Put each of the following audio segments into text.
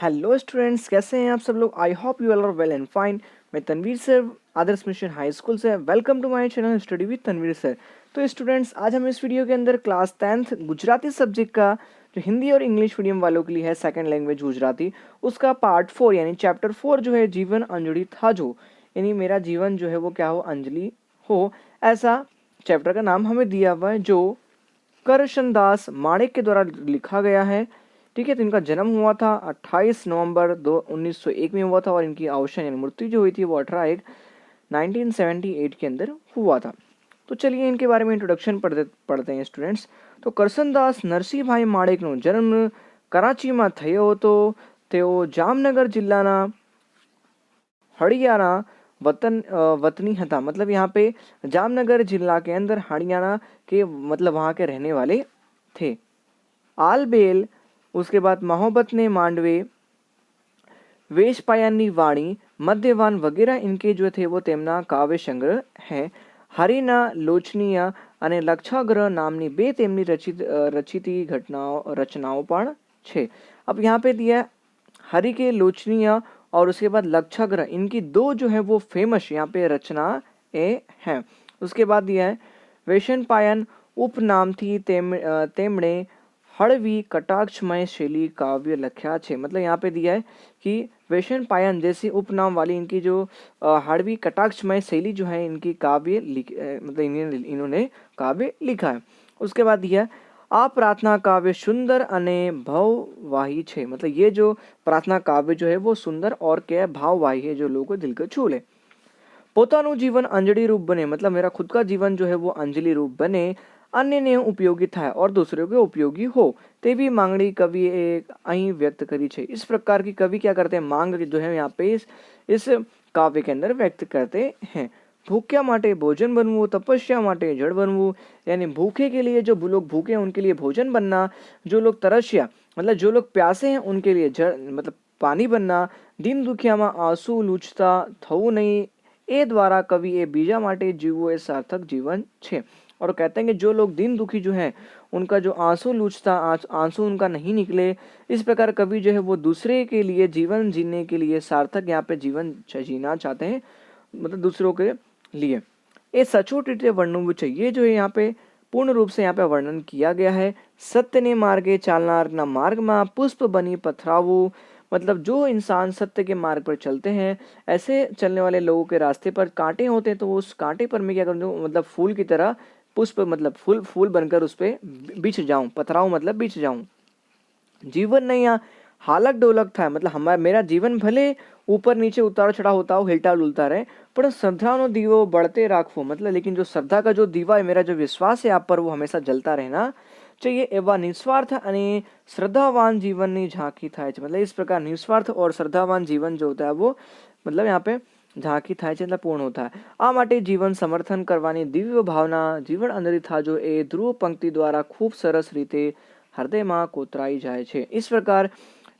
Hello students, कैसे हैं आप सब लोग। I hope you all are well and fine. मैं Tanveer sir Adarsh mission high school से। Welcome to my channel study with Tanveer sir. तो स्टूडेंट्स, आज हम इस वीडियो के अंदर क्लास 10th गुजराती सब्जेक्ट का जो हिंदी और इंग्लिश मीडियम वालों के लिए है सेकंड लैंग्वेज गुजराती, उसका पार्ट 4 यानी चैप्टर 4 जो है जीवन अंजलि था जो, यानी मेरा जीवन जो है वो क्या हो, अंजलि हो, ऐसा चैप्टर का नाम हमें दिया हुआ है, जो करशनदास माणिक के द्वारा लिखा गया है। ठीक है, तो इनका जन्म हुआ था 28 नवंबर 1901 में हुआ था और इनकी अवसान यानी मृत्यु जो हुई थी वो 18/1/1978 के अंदर हुआ था। तो चलिए इनके बारे में इंट्रोडक्शन पढ़ते हैं स्टूडेंट्स। तो करशनदास नरसिंहभाई माणिकનો जन्म कराचीમાં થયો હતો। તેઓ જામનગર જિલ્લાના हरियाणा वतनी हता। मतलब यहाँ पे जामनगर जिला के अंदर हरियाणा के मतलब वहाँ के रहने वाले थे। आलबेल, उसके बाद मोहब्बत ने मांडवे, वेशपायानी वाणी, मध्यवान वगैरह इनके जो थे वो तेमना काव्य संग्रह है। हरिना लोचनीय અને લક્ષાગ્રહ નામની બે તેમની રચિતી રચનાઓ પણ છે। अब यहाँ पे दिया है हरि के लोचनीय और उसके बाद लक्षाग्रह, इनकी दो जो है वो फेमस यहाँ पे रचना है। उसके बाद दिया है वेशनपायन उपनाम थी तेमणे हड़वी कटाक्षमय शैली काव्य लख्या छे। मतलब यहाँ पे दिया है कि वेशनपायन जैसी उपनाम वाली इनकी जो हड़वी कटाक्षमय शैली जो है इनकी काव्य मतलब इन्होंने काव्य लिखा है। उसके बाद दिया आ प्रार्थना काव्य सुंदर अने भाववाही छे। मतलब ये जो प्रार्थना काव्य जो है वो सुंदर और क्या भाववाही है, जो लोगों को दिल को छू ले। पोतानु जीवन अंजलि रूप बने, मतलब मेरा खुद का जीवन जो है वो अंजलि रूप बने, अन्य ने उपयोगी था और दूसरों के उपयोगी हो, तेवी मांगणी कवि अहीं व्यक्त करी छे। इस प्रकार की कवि क्या करते हैं, मांग जो है यहाँ पे इस काव्य के अंदर व्यक्त करते हैं। भूख्या माटे भोजन बनवू, तपस्या माटे जड़ बनवू, यानी भूखे के लिए जो लोग भूखे हैं उनके लिए भोजन बनना, जो लोग तरस्या मतलब जो लोग प्यासे हैं उनके लिए जड़ मतलब पानी बनना, दीन दुखिया में आंसू लूछता थवू नहीं, ए द्वारा कवि ए बीजा माटे जीवो ए सार्थक जीवन छे। और कहते हैं कि जो लोग दिन दुखी जो हैं उनका जो आंसू लूछता आंसू उनका नहीं निकले, इस प्रकार कवि जो है वो दूसरे के लिए जीवन जीने के लिए सार्थक यहाँ पे जीवन जीना चाहते हैं, मतलब दूसरों के लिए। ये सचोट रीते वर्णन चाहिए जो है यहाँ पे पूर्ण रूप से यहाँ पे वर्णन किया गया है। सत्य ने मार्गे चालनार ना मार्ग में पुष्प बनी पथरावू, मतलब जो इंसान सत्य के मार्ग पर चलते हैं, ऐसे चलने वाले लोगों के रास्ते पर कांटे होते हैं, तो उस कांटे पर मैं क्या करूँ, मतलब फूल की तरह पुष्प मतलब फूल बनकर उस पर बिछ जाऊं, पथराऊं मतलब बिछ जाऊं। जीवन नहीं यहाँ हालक डोलक था, मतलब हमारा मेरा जीवन भले ऊपर नीचे उतार चढ़ा होता हो, हिलता डुलता रहे, पर श्रद्धानो दीवो बढ़ते राखो, मतलब लेकिन जो श्रद्धा का जो दीवा है, मेरा जो विश्वास है आप पर, वो हमेशा जलता रहना चाहिए। एवं निस्वार्थ અને श्रद्धावान जीवन झांकी थाय छे। मतलब इस प्रकार निस्वार्थ और श्रद्धावान जीवन जो होता है वो मतलब यहाँ पे झांकी थाय छे, मतलब पूर्ण होता है। आ માટે जीवन समर्थन करवानी दिव्य भावना जीवन अंदर था जो ए ध्रुव पंक्ति द्वारा खूब सरस रीते हृदय में कोतराई जाए छे। इस प्रकार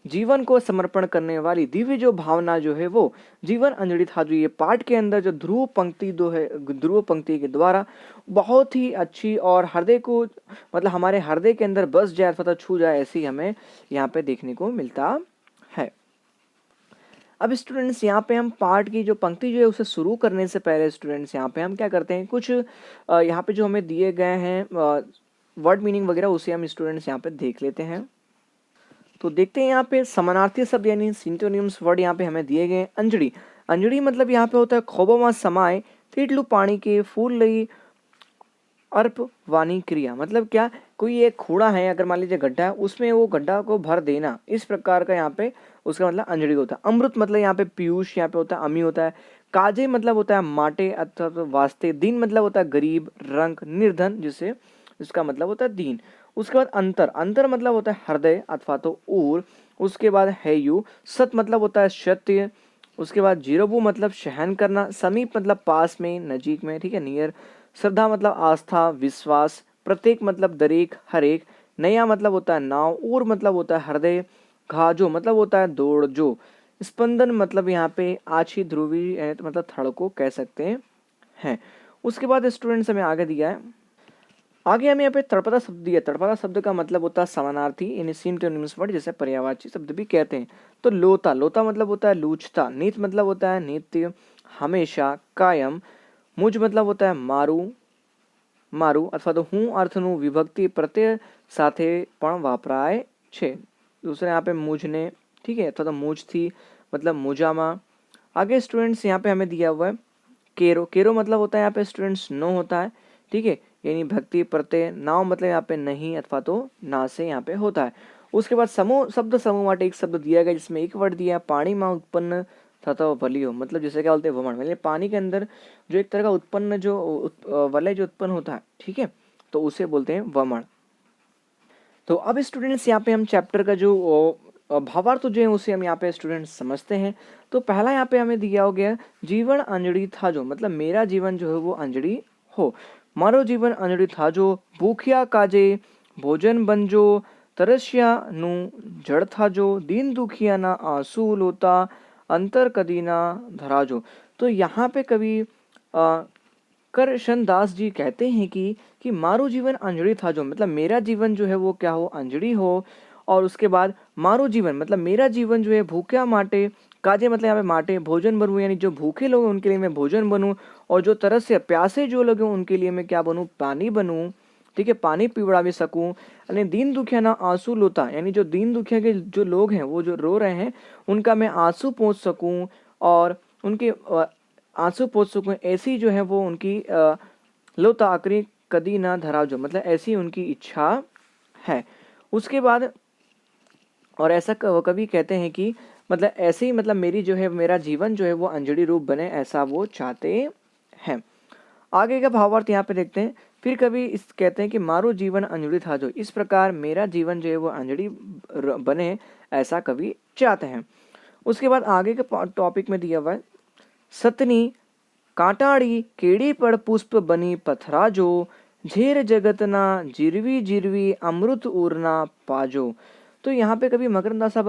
जीवन को समर्पण करने वाली दिव्य जो भावना जो है वो जीवन अंजलि था जो, ये पाठ के अंदर जो ध्रुव पंक्ति दो है, ध्रुव पंक्ति के द्वारा बहुत ही अच्छी और हृदय को मतलब हमारे हृदय के अंदर बस जाए अथवा छू जाए, ऐसी हमें यहाँ पे देखने को मिलता है। अब स्टूडेंट्स यहाँ पे हम पाठ की जो पंक्ति जो है उसे शुरू करने से पहले स्टूडेंट्स यहाँ पे हम क्या करते हैं, कुछ यहाँ पे जो हमें दिए गए हैं वर्ड मीनिंग वगैरह उसे हम स्टूडेंट्स यहाँ पे देख लेते हैं। तो देखते हैं यहाँ पे समानार्थी शब्द यानी सिंटोनिम्स वर्ड यहाँ पे हमें दिए गए। अंजड़ी, अंजड़ी मतलब यहाँ पे होता है खोबों समाय तेटलू पानी के फूल लई अर्प वानी क्रिया। मतलब क्या, कोई एक खूड़ा है, अगर मान लीजिए गड्ढा है, उसमें वो गड्ढा को भर देना, इस प्रकार का यहाँ पे उसका मतलब अंजड़ी होता है। अमृत मतलब यहाँ पे पीयूष यहाँ पे होता है, अमी होता है। काजे मतलब होता है माटे अथवा तो वास्ते। दीन मतलब होता है गरीब, रंग, निर्धन, जिससे इसका मतलब होता है दीन। उसके बाद अंतर, अंतर मतलब होता है हृदय अथवा तो ऊर। उसके बाद है यू, सत मतलब होता है सत्य। उसके बाद जीरोबू मतलब सहन करना, समीप मतलब पास में, नजीक में, ठीक है, नियर। श्रद्धा मतलब आस्था, विश्वास। प्रत्येक मतलब दरेक, हर एक। नया मतलब होता है नाव। ऊर मतलब होता है हृदय। घाजो मतलब होता है दौड़ जो। स्पंदन मतलब यहाँ पे आछी ध्रुवी मतलब थड़ को कह सकते हैं। उसके बाद स्टूडेंट्स हमें आगे दिया है आगे हमें यहाँ पे तड़पदा शब्द दिया। तड़पदा शब्द का मतलब होता है समानार्थी, यानी सिनोनिम्स वर्ड, जैसे पर्यायवाची शब्द भी कहते हैं। तो लोता, लोता मतलब होता है लूचता। नीत मतलब होता है नित्य, हमेशा, कायम। मुझ मतलब होता है मारू, मारू अथवा तो હું અર્થનું વિભક્તિ પ્રત્યય સાથે પણ વાપરાય છે। दूसरा यहाँ पे मुझने, ठीक है, अथवा तो मुझ थी मतलब मुजामा। आगे स्टूडेंट्स यहाँ पे हमें दिया हुआ है केरो। केरो मतलब होता है यहाँ पे स्टूडेंट्स नो होता है, ठीक है, यानी भक्ति प्रत्यय। नाव मतलब यहाँ पे नहीं अथवा तो ना से यहाँ पे होता है। उसके बाद समूह, शब्द समूह માટે एक शब्द दिया गया जिसमें एक वर्ड दिया है पानी में उत्पन्न तथा वलियो, मतलब जैसे क्या बोलते हैं वमन, मतलब पानी के अंदर जो एक तरह का उत्पन्न जो वलय जो उत्पन्न होता है, ठीक है, तो उसे बोलते हैं वमन। तो अब स्टूडेंट्स यहाँ पे हम चैप्टर का जो भावार्थ जो है उसे हम यहाँ पे स्टूडेंट्स समझते हैं। तो पहला यहाँ पे हमें दिया हो गया जीवन अंजड़ी था जो, मतलब मेरा जीवन जो है वो अंजड़ी हो। मारो जीवन अंजड़ी था जो, भूखिया काजे भोजन बनजो, तरस्या नु जड़ था जो, दीन दुखिया ना आंसू लोता, अंतर कदी ना धराजो। तो यहाँ पे कवि करशन दास जी कहते हैं कि मारो जीवन अंजड़ी था जो, मतलब मेरा जीवन जो है वो क्या हो, अंजड़ी हो। और उसके बाद मारो जीवन मतलब मेरा जीवन जो है भूख्या माटे, काजे मतलब यहाँ पे माटे, भोजन बनूं यानी जो भूखे लोग हैं उनके लिए मैं भोजन बनूं, और जो तरस से प्यासे जो लोग हैं उनके लिए मैं क्या बनूं, पानी बनूं, ठीक है, पानी पिवड़ा भी सकूं। यानी दीन दुखिया ना आंसू लोता, यानी जो दीन दुखिया के जो लोग हैं वो जो रो रहे हैं उनका मैं आंसू पोंछ सकूं, और उनके आंसू पोंछ सकूं, ऐसी जो है वो उनकी लोता आखिरी कदी ना धरा जो, मतलब ऐसी उनकी इच्छा है। उसके बाद और ऐसा कवि कहते हैं कि मतलब ऐसे ही मतलब मेरी जो है मेरा जीवन जो है वो अंजड़ी रूप बने, ऐसा वो चाहते हैं। आगे का भावार्थ यहाँ पे देखते हैं। फिर कभी इस कहते हैं कि मारो जीवन अंजड़ी था जो, इस प्रकार मेरा जीवन जो है वो अंजड़ी बने ऐसा कवि चाहते हैं। उसके बाद आगे के टॉपिक में दिया हुआ है सतनी कांटाड़ी केड़ी पर पुष्प बनी पथरा जो, झेर जगतना जिरवी जिरवी अमृत उड़ना पाजो। तो यहाँ पे कभी मकरंदास साहब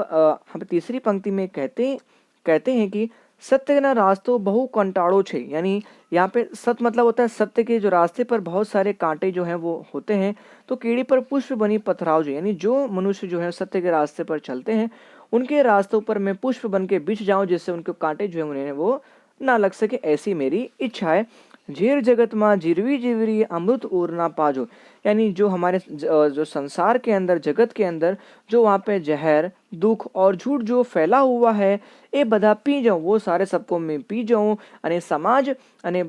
हम तीसरी पंक्ति में कहते हैं कि सत्य ना रास्तो बहु कंटाड़ो छे, यानी यहाँ पे सत मतलब होता है सत्य के जो रास्ते पर बहुत सारे कांटे जो हैं वो होते हैं। तो कीड़ी पर पुष्प बनी पथराव जो, यानी जो मनुष्य जो है सत्य के रास्ते पर चलते हैं उनके रास्तों पर मैं पुष्प बन के बिछ जाऊं, जिससे उनके कांटे जो है उन्हें वो ना लग सके, ऐसी मेरी इच्छा है। झेर जगत माँ जिरवी जिवरी अमृत और ना पाजो, यानी जो हमारे जो संसार के अंदर जगत के अंदर जो वहाँ पे जहर दुख और झूठ जो फैला हुआ है એ બધા પી જાઉં, वो सारे सबको मैं पी जाऊं અને સમાજ અને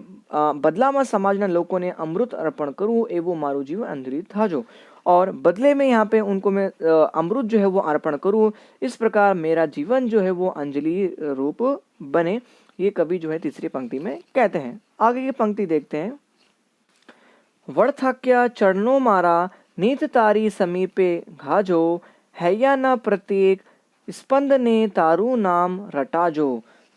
બદલામાં સમાજના લોકોને અમૃત અર્પણ કરું એવું મારું જીવન અંજલિ થાજો, और बदले में यहाँ पे उनको मैं अमृत जो है वो अर्पण करूँ, इस प्रकार मेरा जीवन जो है वो अंजलि रूप बने, ये कवि जो है तीसरी पंक्ति में कहते हैं। आगे की पंक्ति देखते हैं। वड़थाक्या चरणों मारा नीत तारी समीपे घाजो, हैया न प्रत्येक स्पंद ने तारू नाम रटाजो।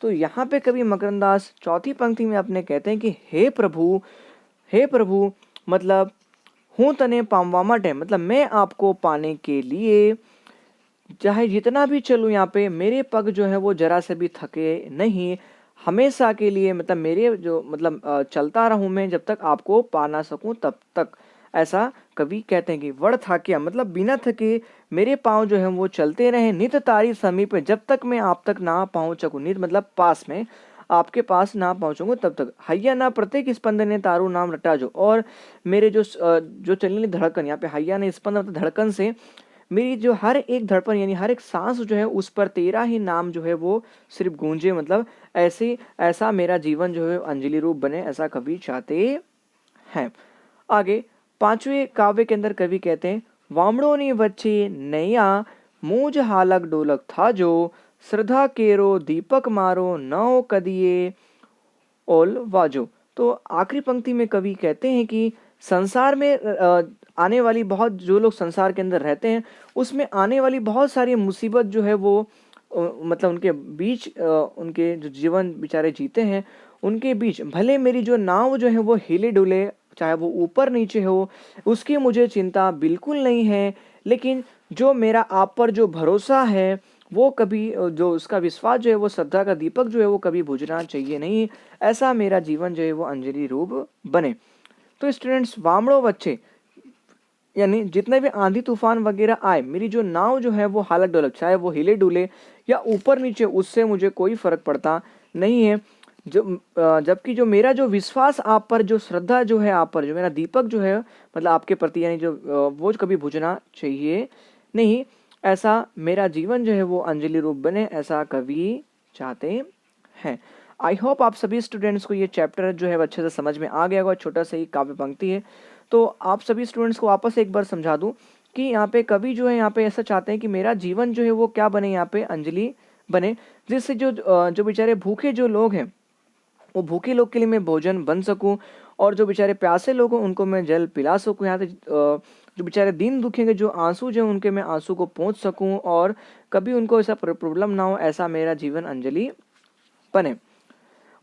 तो यहाँ पे कवि मकरंदास चौथी पंक्ति में अपने कहते हैं कि हे प्रभु मतलब हूँ तने पामवा माटे, मतलब मैं आपको पाने के लिए चाहे जितना भी चलूँ यहाँ पे मेरे पग जो है वो जरा से भी थके नहीं, हमेशा के लिए मतलब मेरे जो मतलब चलता रहूँ मैं जब तक आपको पा ना सकूँ तब तक, ऐसा कवि कहते हैं कि वड़ थाकिया मतलब बिना थके मेरे पाँव जो है वो चलते रहे, नित तारी समीप जब तक मैं आप तक ना पहुँच सकूँ, नित मतलब पास में आपके पास ना पहुँचूंगा तब तक, हैया ना प्रत्येक स्पंदन ने तारू नाम रटा जो, और मेरे जो चलने धड़कन, यहाँ पे हैया ने स्पंदन मतलब धड़कन से मेरी जो हर एक धड़कन यानी हर एक सांस जो है उस पर तेरा ही नाम जो है वो सिर्फ गूंजे, मतलब ऐसा मेरा जीवन जो है अंजलि रूप बने, ऐसा कवि चाहते हैं। आगे पांचवें काव्य के अंदर कवि कहते हैं वामड़ों ने वच्चे नैया मूज हालक डोलक था जो, श्रद्धा केरो दीपक मारो नौ कदिए ओल वाजो। तो आखिरी पंक्ति में कवि कहते हैं कि संसार में आने वाली बहुत जो लोग संसार के अंदर रहते हैं उसमें आने वाली बहुत सारी मुसीबत जो है वो मतलब उनके बीच उनके जो जीवन बेचारे जीते हैं उनके बीच भले मेरी जो नाव जो है वो हिले डुले, चाहे वो ऊपर नीचे हो, उसकी मुझे चिंता बिल्कुल नहीं है, लेकिन जो मेरा आप पर जो भरोसा है वो कभी जो उसका विश्वास जो है वो श्रद्धा का दीपक जो है वो कभी बुझना चाहिए नहीं, ऐसा मेरा जीवन जो है वो अंजलि रूप बने। तो स्टूडेंट्स वामड़ो वच्चे यानी जितने भी आंधी तूफान वगैरह आए, मेरी जो नाव जो है वो हालत डोलक, चाहे वो हिले डुले या ऊपर नीचे, उससे मुझे कोई फर्क पड़ता नहीं है। जबकि जो मेरा जो विश्वास आप पर, जो श्रद्धा जो है आप पर, जो मेरा दीपक जो है मतलब आपके प्रति, यानी जो वो कभी बुझना चाहिए नहीं। ऐसा मेरा जीवन जो है वो अंजलि रूप बने, ऐसा कवि चाहते हैं। आई होप आप सभी स्टूडेंट्स को ये चैप्टर जो है अच्छे से समझ में आ गया होगा। छोटा सा ही काव्य पंक्ति है, तो आप सभी स्टूडेंट्स को वापस एक बार समझा दूं कि यहाँ पे कवि जो है यहाँ पे ऐसा चाहते हैं कि मेरा जीवन जो है वो क्या बने, यहाँ पे अंजलि बने, जिससे जो बेचारे भूखे जो लोग हैं, वो भूखे लोग के लिए मैं भोजन बन सकूं, और जो बेचारे प्यासे लोग हैं उनको मैं जल पिला सकूं। यहाँ पे जो बेचारे दीन दुखी के जो आंसू जो उनके मैं आंसू को पहुंच सकूं, और कभी उनको ऐसा प्रॉब्लम ना हो, ऐसा मेरा जीवन अंजलि बने।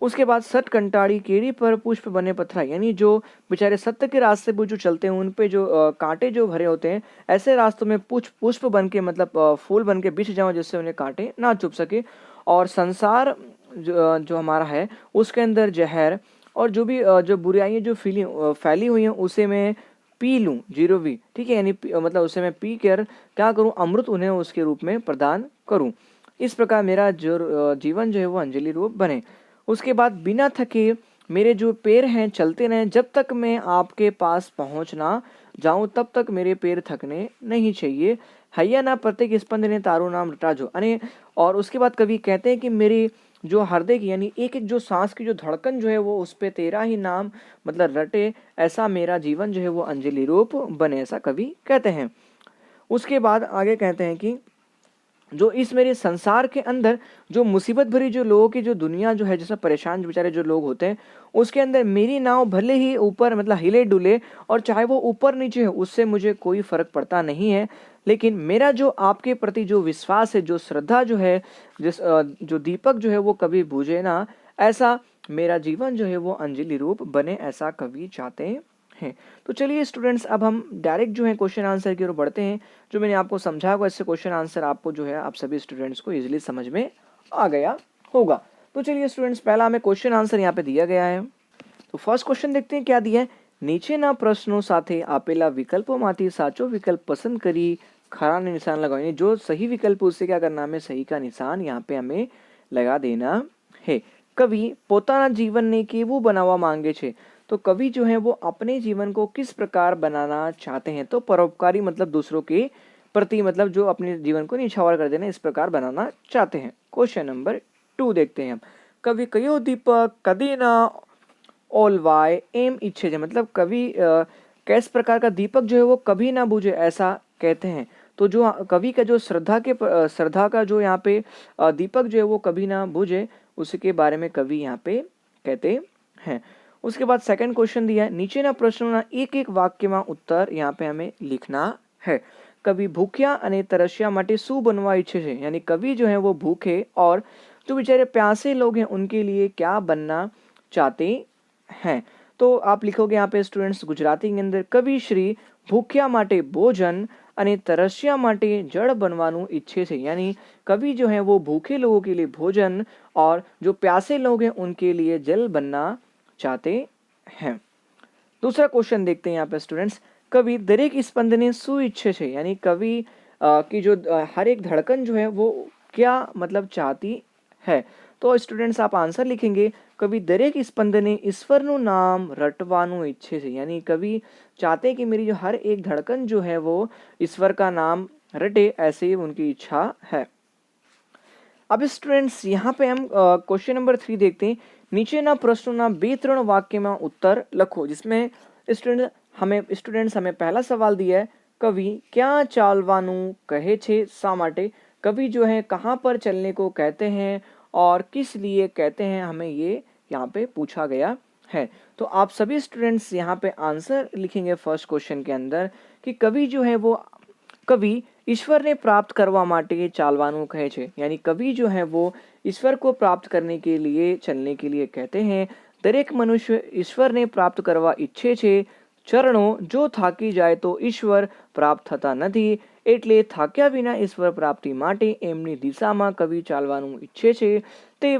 उसके बाद सट कंटाड़ी केड़ी पर पुष्प बने पथरा, यानी जो बेचारे सत्य के रास्ते पर जो चलते हैं, उन पे जो कांटे जो भरे होते हैं, ऐसे रास्तों में पुष्प बन के मतलब फूल बन के बिछ जाऊं, जिससे उन्हें कांटे ना चुभ सके। और संसार जो हमारा है उसके अंदर जहर और जो भी जो बुराइयां जो फैली हुई हैं, उसे मैं पी लूं, जीरो भी, ठीक है, यानी मतलब उसे मैं पी कर क्या करूं, अमृत उन्हें उसके रूप में प्रदान करूं। इस प्रकार मेरा जो जीवन जो है वो अंजलि रूप बने। उसके बाद बिना थके मेरे जो पैर हैं चलते रहें, जब तक मैं आपके पास पहुंच ना जाऊं तब तक मेरे पैर थकने नहीं चाहिए। हैया ना प्रत्येक स्पंद ने तारू नाम रटा जो अने। और उसके बाद कवि कहते हैं कि मेरी जो हृदय की, यानी एक एक जो सांस की जो धड़कन जो है वो उस पे तेरा ही नाम मतलब रटे, ऐसा मेरा जीवन जो है वो अंजलि रूप बने, ऐसा कवि कहते हैं। उसके बाद आगे कहते हैं कि जो इस मेरे संसार के अंदर जो मुसीबत भरी जो लोगों की जो दुनिया जो है, जैसे परेशान बेचारे जो लोग होते हैं, उसके अंदर मेरी नाव भले ही ऊपर मतलब हिले डुले, और चाहे वो ऊपर नीचे हो, उससे मुझे कोई फर्क पड़ता नहीं है। लेकिन मेरा जो आपके प्रति जो विश्वास है, जो श्रद्धा जो है, जो दीपक जो है वो कभी बुझे ना, ऐसा मेरा जीवन जो है वो अंजलि रूप बने, ऐसा कवि चाहते हैं। तो चलिए स्टूडेंट्स, अब हम डायरेक्ट जो है क्वेश्चन आंसर की ओर बढ़ते हैं। जो मैंने आपको समझाया होगा, इससे क्वेश्चन आंसर आपको जो है आप सभी स्टूडेंट्स को इजीली समझ में आ गया होगा। तो चलिए स्टूडेंट्स, पहला हमें क्वेश्चन आंसर यहाँ पे दिया गया है। तो फर्स्ट क्वेश्चन देखते हैं क्या दिया है। નીચેના પ્રશ્નો સાથે આપેલા વિકલ્પોમાંથી સાચો વિકલ્પ પસંદ કરી ખરાને નિશાન लगाओ। यानी जो सही विकल्प उससे क्या करना, हमें सही का निशान यहाँ पे हमें लगा देना है। कवि પોતાના જીવનને કેવું બનાવવા માંગે છે, तो कवि जो है वो अपने जीवन को किस प्रकार बनाना चाहते हैं, तो परोपकारी मतलब दूसरों के प्रति, मतलब जो अपने जीवन को निछावर कर देना, इस प्रकार बनाना चाहते हैं। क्वेश्चन नंबर 2 देखते हैं हम। कवि कयो दीपक कदी ना ओलवाय एम इच्छे है, मतलब कवि किस प्रकार का दीपक जो है वो कभी ना बुझे, ऐसा कहते हैं। तो जो कवि का जो श्रद्धा का जो यहाँ पे दीपक जो है वो कभी ना बुझे, उसके बारे में कवि यहाँ पे कहते हैं। उसके बाद सेकंड क्वेश्चन दिया है, नीचेના પ્રશ્નોના એક એક વાક્યમાં उत्तर यहाँ पे हमें लिखना है। कवि भूख्या અને તરસ્યા માટે શું બનવા ઈચ્છે છે, यानी कवि जो है वो भूखे और जो बेचारे प्यासे लोग हैं उनके लिए क्या बनना चाहते हैं। तो आप लिखोगे यहाँ पे स्टूडेंट्स गुजराती के अंदर, कवि श्री भूख्या માટે भोजन અને તરસ્યા માટે જળ બનવાનું ઈચ્છે છે, यानी कवि जो है वो भूखे लोगों के लिए भोजन और जो प्यासे लोग हैं उनके लिए जल बनना चाहते हैं। दूसरा क्वेश्चन देखते हैं यहाँ पे स्टूडेंट्स, कवि दरेक स्पंदने शू इच्छे छे, यानी कवि की जो हर एक धड़कन जो है वो क्या मतलब चाहती है। तो स्टूडेंट्स आप आंसर लिखेंगे, कवि दरेक स्पंदने ईश्वरનું नाम रटવાનું ઈચ્છે છે, यानी कवि चाहते हैं कि मेरी जो हर एक धड़कन जो है वो ईश्वर का नाम रटे, ऐसे ही उनकी इच्छा है। अब स्टूडेंट्स यहाँ पे हम क्वेश्चन नंबर 3 देखते हैं। નીચેના પ્રશ્નોના 2-3 વાક્યમાં उत्तर લખો, जिसमें स्टूडेंट्स हमें पहला सवाल दिया है, कवि क्या चालवानु कहे छे शा माटे, कवि जो है कहाँ पर चलने को कहते हैं और किस लिए कहते हैं, हमें ये यहाँ पे पूछा गया है। तो आप सभी स्टूडेंट्स यहाँ पे आंसर लिखेंगे फर्स्ट क्वेश्चन के अंदर कि कवि जो है वो कवि ईश्वर ने प्राप्त करवा माटे चालवानु कहे छे, यानी कवि जो है वो ईश्वर को प्राप्त करने के लिए चलने के लिए कहते हैं। दरेक मनुष्य ईश्वर ने प्राप्त करवा इच्छे छे, चरणों जो थाकी जाए तो ईश्वर प्राप्त थता नथी, एटले थाक्या विना ईश्वर प्राप्ति माटे एमनी दिशामां कवि चालवानुं इच्छे छे। ते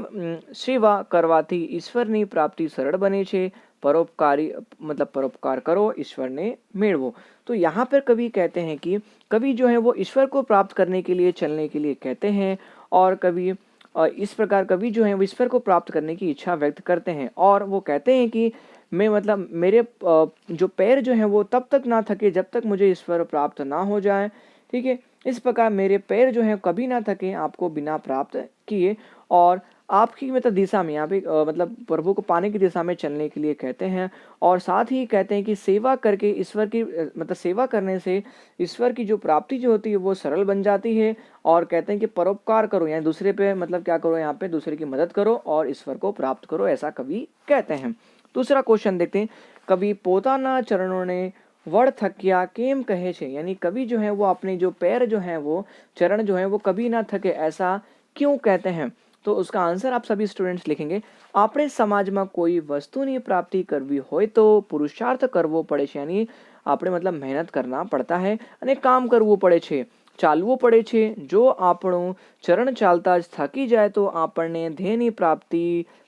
सेवा करवाथी ईश्वरनी प्राप्ति सरળ बने छे, परोपकारी मतलब परोपकार करो ईश्वर ने मेळवो। तो यहाँ पर कवि कहते हैं कि कवि जो है वो ईश्वर को प्राप्त करने के लिए चलने के लिए कहते हैं, और कवि इस प्रकार कवि जो है वो ईश्वर को प्राप्त करने की इच्छा व्यक्त करते हैं, और वो कहते हैं कि मैं मतलब मेरे जो पैर जो हैं वो तब तक ना थके जब तक मुझे ईश्वर प्राप्त ना हो जाए। ठीक है, इस प्रकार मेरे पैर जो हैं कभी ना थके आपको बिना प्राप्त किए, और आपकी मतलब दिशा में यहाँ पे मतलब प्रभु को पाने की दिशा में चलने के लिए कहते हैं। और साथ ही कहते हैं कि सेवा करके ईश्वर की मतलब सेवा करने से ईश्वर की जो प्राप्ति जो होती है वो सरल बन जाती है। और कहते हैं कि परोपकार करो, यानी दूसरे पे मतलब क्या करो, यहाँ पे दूसरे की मदद करो और ईश्वर को प्राप्त करो, ऐसा कवि कहते हैं। दूसरा क्वेश्चन देखते हैं, कवि पोताना चरणों ने वड़ थकिया केम कहे छे, यानी कवि जो है वो अपने जो पैर जो है वो चरण जो है वो कभी ना थके ऐसा क्यों कहते हैं। तो उसका आंसर आप सभी स्टूडेंट्स लिखेंगे, આપણે સમાજમાં કોઈ વસ્તુની પ્રાપ્તિ કરવી હોય તો પુરુષાર્થ કરવો પડે છે, यानी આપણે मतलब मेहनत करना पड़ता है અને કામ કરવું પડે છે, ચાલવું પડે છે। જો આપણું ચરણ ચાલતા જ થાકી જાય તો આપણને ધ્યેયની પ્રાપ્તિ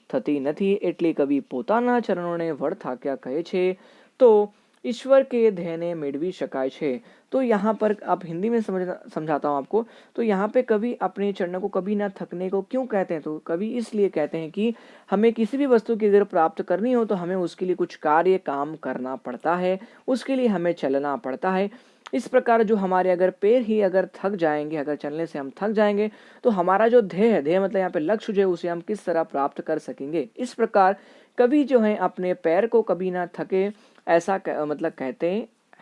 થતી નથી, એટલે કવિ પોતાના ચરણોને વળ થાક્યા કહે છે। તો ईश्वर के ध्येय मेड़वी शकाय छे। तो यहाँ पर आप हिंदी में समझाता हूँ आपको। तो यहाँ पे कवि अपने चरणों को कभी ना थकने को क्यों कहते हैं, तो कवि इसलिए कहते हैं कि हमें किसी भी वस्तु की अगर प्राप्त करनी हो तो हमें उसके लिए कुछ कार्य काम करना पड़ता है, उसके लिए हमें चलना पड़ता है। इस प्रकार जो हमारे अगर पैर ही अगर थक जाएंगे, अगर चलने से हम थक जाएंगे, तो हमारा जो ध्येय है, ध्येय मतलब यहाँ पे लक्ष्य जो है उसे हम किस तरह प्राप्त कर सकेंगे। इस प्रकार कवि जो है अपने पैर को कभी ना थके ऐसा मतलब कहते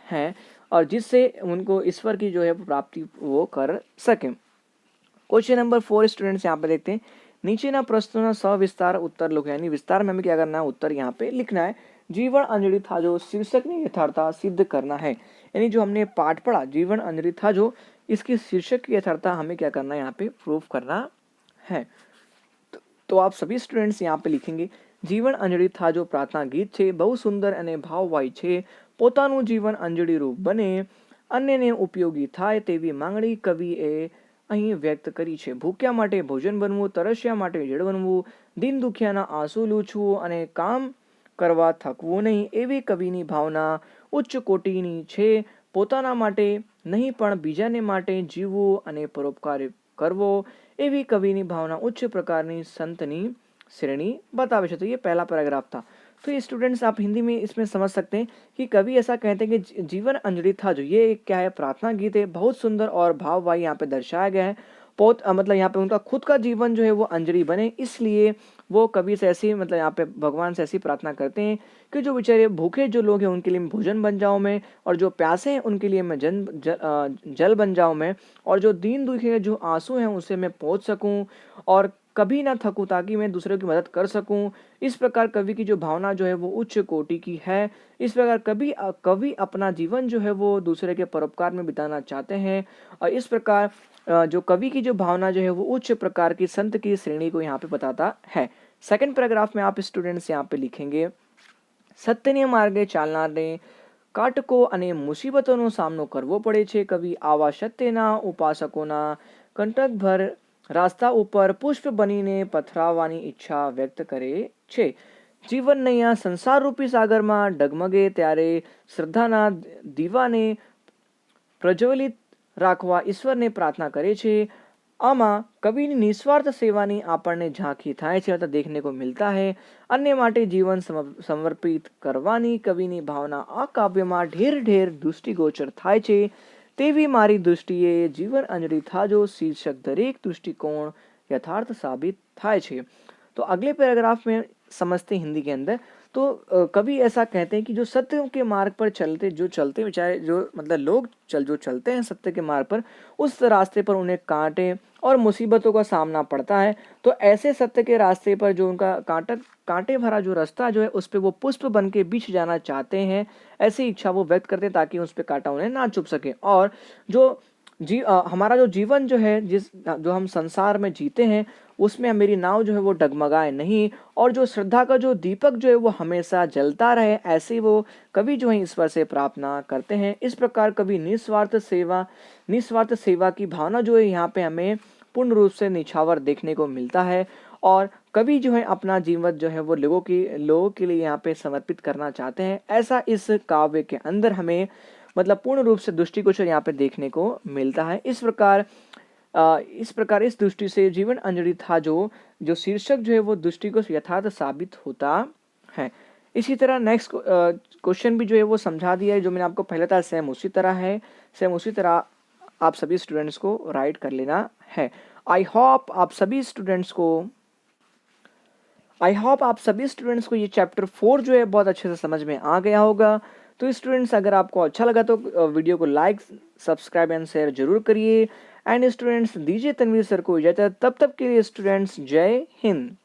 हैं, और जिससे उनको ईश्वर की जो है प्राप्ति वो कर सके। क्वेश्चन नंबर 4 स्टूडेंट्स यहाँ पे देखते हैं, नीचेना प्रश्नों सविस्तार उत्तर लिखो, यानी विस्तार में हमें क्या करना है, उत्तर यहाँ पे लिखना है। जीवन अंजलि था जो शीर्षक ने यथार्थता सिद्ध करना है, यानी जो हमने पाठ पढ़ा जीवन अंजलि था जो, इसकी शीर्षक की यथार्थता हमें क्या करना है, यहाँ पे प्रूफ करना है। तो आप सभी स्टूडेंट्स यहाँ पे लिखेंगे, जीवन अंजलि था जो प्रार्थना गीत है, बहु सुंदर અને ભાવવાય છે, પોતાનું જીવન અંજલિ રૂપ બને, અન્યને ઉપયોગી થાય તેવી માંગણી કવિએ અહીં વ્યક્ત કરી છે। ભૂખ્યા માટે ભોજન બનવું, તરસ્યા માટે જળ બનવું, દિન દુખિયાના આંસુ લૂછવું અને કામ કરવા થકવું નહીં, એવી કવિની ભાવના ઉચ્ચ કોટીની છે। પોતાના માટે નહીં પણ બીજાને માટે જીવવું અને પરોપકાર કરવો, એવી કવિની ભાવના ઉચ્ચ પ્રકારની સંતની श्रेणी बतावे छे। तो ये पहला पैराग्राफ था। तो ये स्टूडेंट्स आप हिंदी में इसमें समझ सकते हैं कि कवि ऐसा कहते हैं कि जीवन अंजलि था जो, ये क्या है, प्रार्थना गीत है, बहुत सुंदर और भाववाही यहाँ पे दर्शाया गया है। मतलब यहाँ पे उनका खुद का जीवन जो है वो अंजलि बने, इसलिए वो कवि से ऐसी मतलब यहाँ पे भगवान से ऐसी प्रार्थना करते हैं कि जो बेचारे भूखे जो लोग हैं उनके लिए भोजन बन जाऊँ मैं, और जो प्यासे हैं उनके लिए मैं जल बन जाऊँ मैं, और जो दीन दुखी जो आंसू हैं उसे मैं पहुँच सकूँ और कभी ना थकूं, ताकि मैं दूसरों की मदद कर सकूं। इस प्रकार कवि की जो भावना जो है वो उच्च कोटि की है। इस प्रकार कवि अपना जीवन जो है वो दूसरे के परोपकार में बिताना चाहते हैं, और इस प्रकार जो कवि की जो भावना जो है वो उच्च प्रकार की संत की श्रेणी को यहाँ पे बताता है। सेकंड पैराग्राफ में आप स्टूडेंट्स यहाँ पे लिखेंगे, सत्यने मार्गे चालनारने કાટકો અને મુસીબતોનો સામનો કરવો પડે છે। કવિ આવા સત્યના ઉપાસકોના કંટકભર રાસ્તા ઉપર પુષ્પ બનીને પથરાવવાની ઈચ્છા વ્યક્ત કરે છે। જીવન નૈયા સંસાર રૂપી સાગરમાં ડગમગે ત્યારે શ્રદ્ધાના દીવાને પ્રજ્વલિત રાખવા ઈશ્વરને પ્રાર્થના કરે છે। આમાં કવિની નિસ્વાર્થ સેવાની આપણને ઝાંખી થાય છે, અથવા देखने को मिलता है। अन्य માટે જીવન સમર્પિત કરવાની કવિની ભાવના આ કાવ્યમાં ઢેર ઢેર દૃષ્ટિગોચર થાય છે। તેવી મારી દૃષ્ટિએ જીવન અંજલિ था जो शीर्षक दरेक दृष्टिकोण यथार्थ साबित થાય છે। तो अगले पैराग्राफ में समझते हिंदी के अंदर। तो कवि ऐसा कहते हैं कि जो सत्य के मार्ग पर चलते बेचारे जो मतलब लोग जो चलते हैं सत्य के मार्ग पर, उस रास्ते पर उन्हें कांटे और मुसीबतों का सामना पड़ता है। तो ऐसे सत्य के रास्ते पर जो उनका कांटे भरा जो रास्ता जो है उस पर वो पुष्प बन के बिछ जाना चाहते हैं, ऐसी इच्छा वो व्यक्त करते हैं ताकि उस पर कांटा उन्हें ना चुभ सके। और जो हमारा जो जीवन जो है जो हम संसार में जीते हैं उसमें मेरी नाव जो है वो डगमगाए नहीं, और जो श्रद्धा का जो दीपक जो है वो हमेशा जलता रहे, ऐसे वो कवि जो है ईश्वर से प्रार्थना करते हैं। इस प्रकार कवि निस्वार्थ सेवा की भावना जो है यहाँ पे हमें पूर्ण रूप से निछावर देखने को मिलता है। और कवि जो है अपना जीवन जो है वो लोगों के लिए यहाँ पे समर्पित करना चाहते हैं, ऐसा इस काव्य के अंदर हमें मतलब पूर्ण रूप से दृष्टिगोचर यहाँ पे देखने को मिलता है। इस प्रकार इस दृष्टि से जीवन अंजलि था जो शीर्षक जो है वो दृष्टि को यथार्थ साबित होता है। इसी तरह नेक्स्ट क्वेश्चन भी जो है वो समझा दिया है, जो मैंने आपको पहले था सेम उसी तरह है, सेम उसी तरह आप सभी स्टूडेंट्स को राइट कर लेना है। आई होप आप सभी स्टूडेंट्स को ये चैप्टर 4 जो है बहुत अच्छे से समझ में आ गया होगा। तो स्टूडेंट्स अगर आपको अच्छा लगा तो वीडियो को लाइक, सब्सक्राइब एंड शेयर जरूर करिए। एंड स्टूडेंट्स दीजिए तनवीर सर को इजाजत, तब तक के लिए स्टूडेंट्स जय हिंद।